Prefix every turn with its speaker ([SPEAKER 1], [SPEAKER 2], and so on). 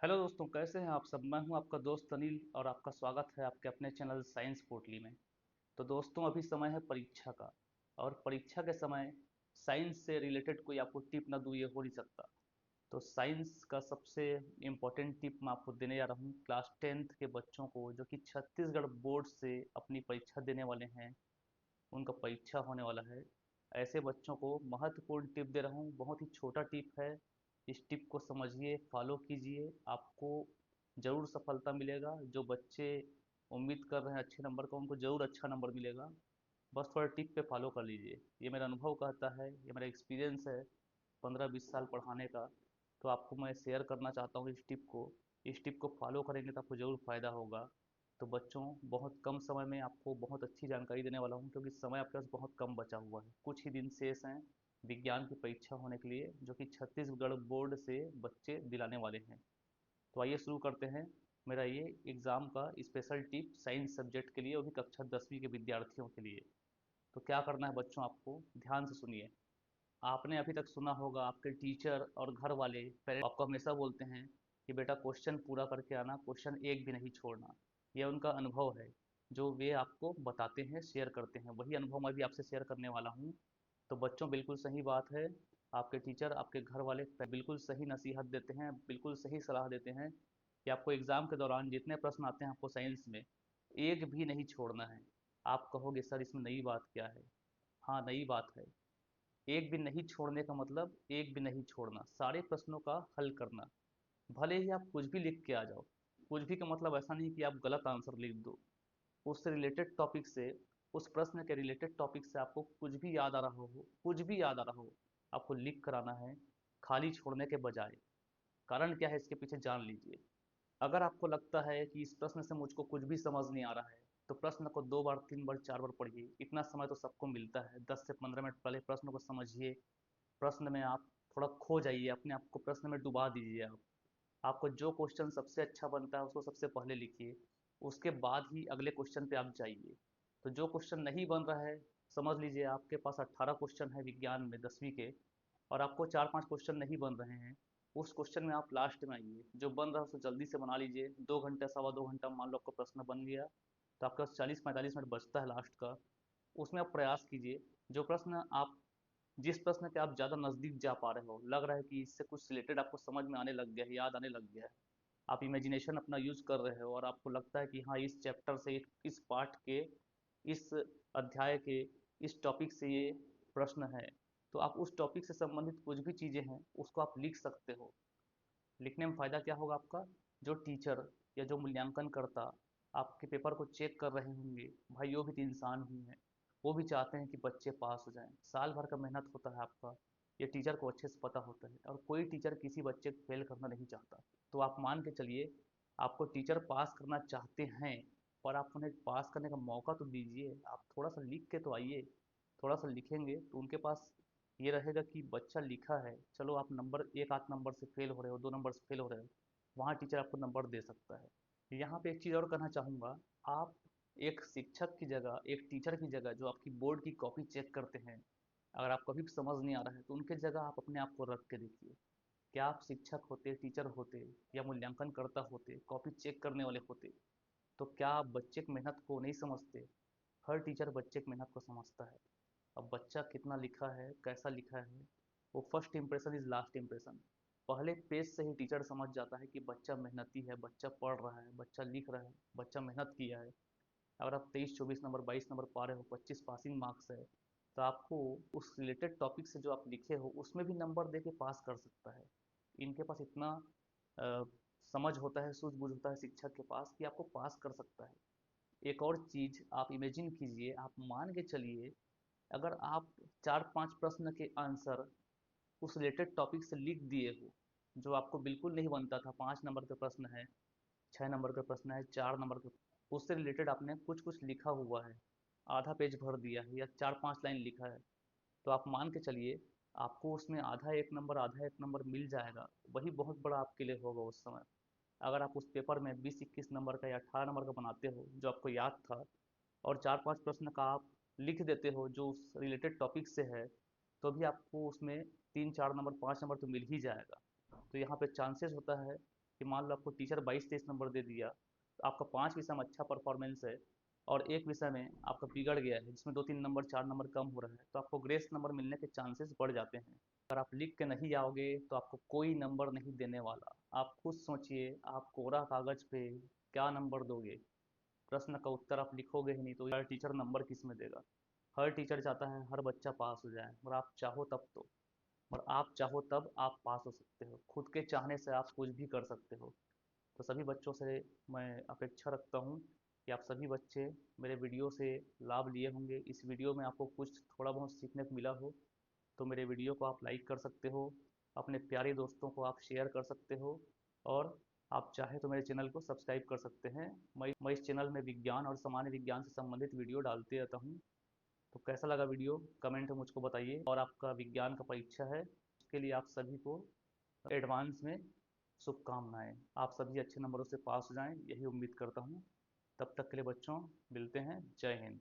[SPEAKER 1] Hello दोस्तों, कैसे हैं आप सब। मैं हूं आपका दोस्त अनिल और आपका स्वागत है आपके अपने चैनल साइंस पोटली में। तो दोस्तों, अभी समय है परीक्षा का। और परीक्षा के समय साइंस से रिलेटेड कोई आपको टिप ना दूँ, ये हो नहीं सकता। तो साइंस का सबसे इम्पोर्टेंट टिप मैं आपको देने जा रहा हूँ क्लास 10th के बच्चों को, जो कि छत्तीसगढ़ बोर्ड से अपनी परीक्षा देने वाले हैं। उनका परीक्षा होने वाला है। ऐसे बच्चों को महत्वपूर्ण टिप दे रहा हूँ, बहुत ही छोटा टिप है। इस टिप को समझिए, फॉलो कीजिए, आपको ज़रूर सफलता मिलेगा। जो बच्चे उम्मीद कर रहे हैं अच्छे नंबर का, उनको ज़रूर अच्छा नंबर मिलेगा। बस थोड़ा टिप पे फॉलो कर लीजिए। ये मेरा अनुभव कहता है, ये मेरा एक्सपीरियंस है 15-20 साल पढ़ाने का। तो आपको मैं शेयर करना चाहता हूँ इस टिप को। इस टिप को फॉलो करेंगे तो आपको ज़रूर फ़ायदा होगा। तो बच्चों, बहुत कम समय में आपको बहुत अच्छी जानकारी देने वाला हूँ, क्योंकि समय आपके पास बहुत कम बचा हुआ है। कुछ ही दिन शेष हैं विज्ञान की परीक्षा होने के लिए, जो कि छत्तीसगढ़ बोर्ड से बच्चे दिलाने वाले हैं। तो आइए शुरू करते हैं। मेरा ये एग्ज़ाम का स्पेशल टिप साइंस सब्जेक्ट के लिए, वो भी कक्षा 10वीं के विद्यार्थियों के लिए। तो क्या करना है बच्चों, आपको ध्यान से सुनिए। आपने अभी तक सुना होगा, आपके टीचर और घर वाले पेरेंट्स आपको हमेशा बोलते हैं कि बेटा क्वेश्चन पूरा करके आना, क्वेश्चन एक भी नहीं छोड़ना। यह उनका अनुभव है, जो वे आपको बताते हैं, शेयर करते हैं। वही अनुभव मैं भी आपसे शेयर करने वाला हूँ। तो बच्चों, बिल्कुल सही बात है। आपके टीचर, आपके घर वाले बिल्कुल सही नसीहत देते हैं, बिल्कुल सही सलाह देते हैं कि आपको एग्ज़ाम के दौरान जितने प्रश्न आते हैं आपको साइंस में, एक भी नहीं छोड़ना है। आप कहोगे सर, इसमें नई बात क्या है। हाँ, नई बात है। एक भी नहीं छोड़ने का मतलब एक भी नहीं छोड़ना, सारे प्रश्नों का हल करना। भले ही आप कुछ भी लिख के आ जाओ। कुछ भी का मतलब ऐसा नहीं कि आप गलत आंसर लिख दो। उससे रिलेटेड टॉपिक से, उस प्रश्न के रिलेटेड टॉपिक से आपको कुछ भी याद आ रहा हो, कुछ भी याद आ रहा हो, आपको लिख कर आना है, खाली छोड़ने के बजाय। कारण क्या है इसके पीछे जान लीजिए। अगर आपको लगता है कि इस प्रश्न से मुझको कुछ भी समझ नहीं आ रहा है, तो प्रश्न को 2 बार 3 बार 4 बार पढ़िए। इतना समय तो सबको मिलता है। 10 से 15 मिनट पहले प्रश्न को समझिए। प्रश्न में आप थोड़ा खो जाइए, अपने आप को प्रश्न में डुबा दीजिए। आप आपको जो क्वेश्चन सबसे अच्छा बनता है उसको सबसे पहले लिखिए। उसके बाद ही अगले क्वेश्चन पे आप जाइए। तो जो क्वेश्चन नहीं बन रहा है, समझ लीजिए आपके पास 18 क्वेश्चन है विज्ञान में 10वीं के, और आपको 4-5 क्वेश्चन नहीं बन रहे हैं। उस क्वेश्चन में आप लास्ट में आइए, जो बन रहा है उसे जल्दी से बना लीजिए। 2 घंटा, सवा 2 घंटा मान लो आपका प्रश्न बन गया, तो आपके पास 40-45 मिनट बचता है लास्ट का। उसमें आप प्रयास कीजिए, जो प्रश्न आप, जिस प्रश्न के आप ज़्यादा नज़दीक जा पा रहे हो, लग रहा है कि इससे कुछ रिलेटेड आपको समझ में आने लग गया है, याद आने लग गया है, आप इमेजिनेशन अपना यूज़ कर रहे हो, और आपको लगता है कि हाँ, इस चैप्टर से, इस पार्ट के, इस अध्याय के, इस टॉपिक से ये प्रश्न है। तो आप उस टॉपिक से संबंधित कुछ भी चीज़ें हैं उसको आप लिख सकते हो। लिखने में फ़ायदा क्या होगा आपका, जो टीचर या जो मूल्यांकन करता आपके पेपर को चेक कर रहे होंगे, भाई वो भी तो इंसान ही हैं। वो भी चाहते हैं कि बच्चे पास हो जाएं। साल भर का मेहनत होता है आपका, ये टीचर को अच्छे से पता होता है, और कोई टीचर किसी बच्चे को फेल करना नहीं चाहता। तो आप मान के चलिए, आपको टीचर पास करना चाहते हैं, पर आप उन्हें पास करने का मौका तो दीजिए। आप थोड़ा सा लिख के तो आइए। थोड़ा सा लिखेंगे तो उनके पास ये रहेगा कि बच्चा लिखा है। चलो, आप नंबर, एक आध नंबर से फेल हो रहे हो, 2 नंबर से फेल हो रहे हो, वहाँ टीचर आपको नंबर दे सकता है। यहाँ पे एक चीज़ और कहना चाहूँगा। आप एक शिक्षक की जगह, एक टीचर की जगह, जो आपकी बोर्ड की कॉपी चेक करते हैं, अगर आप कभी भी समझ नहीं आ रहा है तो उनके जगह आप अपने आप को रख के देखिए। क्या आप शिक्षक होते, टीचर होते, या मूल्यांकन करता होते, कॉपी चेक करने वाले होते, तो क्या आप बच्चे की मेहनत को नहीं समझते। हर टीचर बच्चे की मेहनत को समझता है। अब बच्चा कितना लिखा है, कैसा लिखा है, वो first impression is last impression. पहले पेज से ही टीचर समझ जाता है कि बच्चा मेहनती है, बच्चा पढ़ रहा है, बच्चा लिख रहा है, बच्चा मेहनत किया है। अगर आप 23-24 नंबर, 22 नंबर पा रहे हो, 25 पासिंग मार्क्स है, तो आपको उस रिलेटेड टॉपिक से जो आप लिखे हो उसमें भी नंबर दे के पास कर सकता है। इनके पास इतना अ, समझ होता है, सूझबूझ होता है शिक्षक के पास, कि आपको पास कर सकता है। एक और चीज़ आप इमेजिन कीजिए, आप मान के चलिए, अगर आप 4-5 प्रश्न के आंसर उस रिलेटेड टॉपिक से लिख दिए हो, जो आपको बिल्कुल नहीं बनता था। 5 नंबर का प्रश्न है, 6 नंबर का प्रश्न है, 4 नंबर का, उससे रिलेटेड आपने कुछ कुछ लिखा हुआ है, आधा पेज भर दिया है, या 4-5 लाइन लिखा है, तो आप मान के चलिए, आपको उसमें आधा एक नंबर, आधा एक नंबर मिल जाएगा। वही बहुत बड़ा आपके लिए होगा उस समय। अगर आप उस पेपर में 20-21 नंबर का या 18 नंबर का बनाते हो, जो आपको याद था, और 4-5 प्रश्न का आप लिख देते हो जो उस रिलेटेड टॉपिक से है, तो भी आपको उसमें 3-4 नंबर, 5 नंबर तो मिल ही जाएगा। तो यहाँ पे चांसेस होता है कि मान लो आपको टीचर 22-23 नंबर दे दिया, तो आपका 5 विषय में अच्छा परफॉर्मेंस है और एक विषय में आपका बिगड़ गया है जिसमें 2-3 नंबर 4 नंबर कम हो रहा है, तो आपको ग्रेस नंबर मिलने के चांसेस बढ़ जाते हैं। अगर आप लिख के नहीं आओगे तो आपको कोई नंबर नहीं देने वाला। आप खुद सोचिए, आप कोरा कागज पे क्या नंबर दोगे? प्रश्न का उत्तर आप लिखोगे ही नहीं तो हर टीचर नंबर किस में देगा? हर टीचर चाहता है हर बच्चा पास हो जाए, और आप चाहो तब तो, और आप चाहो तब आप पास हो सकते हो। खुद के चाहने से आप कुछ भी कर सकते हो। तो सभी बच्चों से मैं अपेक्षा रखता हूँ कि आप सभी बच्चे मेरे वीडियो से लाभ लिए होंगे। इस वीडियो में आपको कुछ थोड़ा बहुत सीखने को मिला हो तो मेरे वीडियो को आप लाइक कर सकते हो, अपने प्यारे दोस्तों को आप शेयर कर सकते हो, और आप चाहे तो मेरे चैनल को सब्सक्राइब कर सकते हैं। मैं इस चैनल में विज्ञान और सामान्य विज्ञान से संबंधित वीडियो डालते रहता हूँ। तो कैसा लगा वीडियो कमेंट में मुझको बताइए। और आपका विज्ञान का परीक्षा है, उसके लिए आप सभी को एडवांस में शुभकामनाएं। आप सभी अच्छे नंबरों से पास हो जाएं, यही उम्मीद करता हूं। तब तक के लिए बच्चों, मिलते हैं। जय हिंद।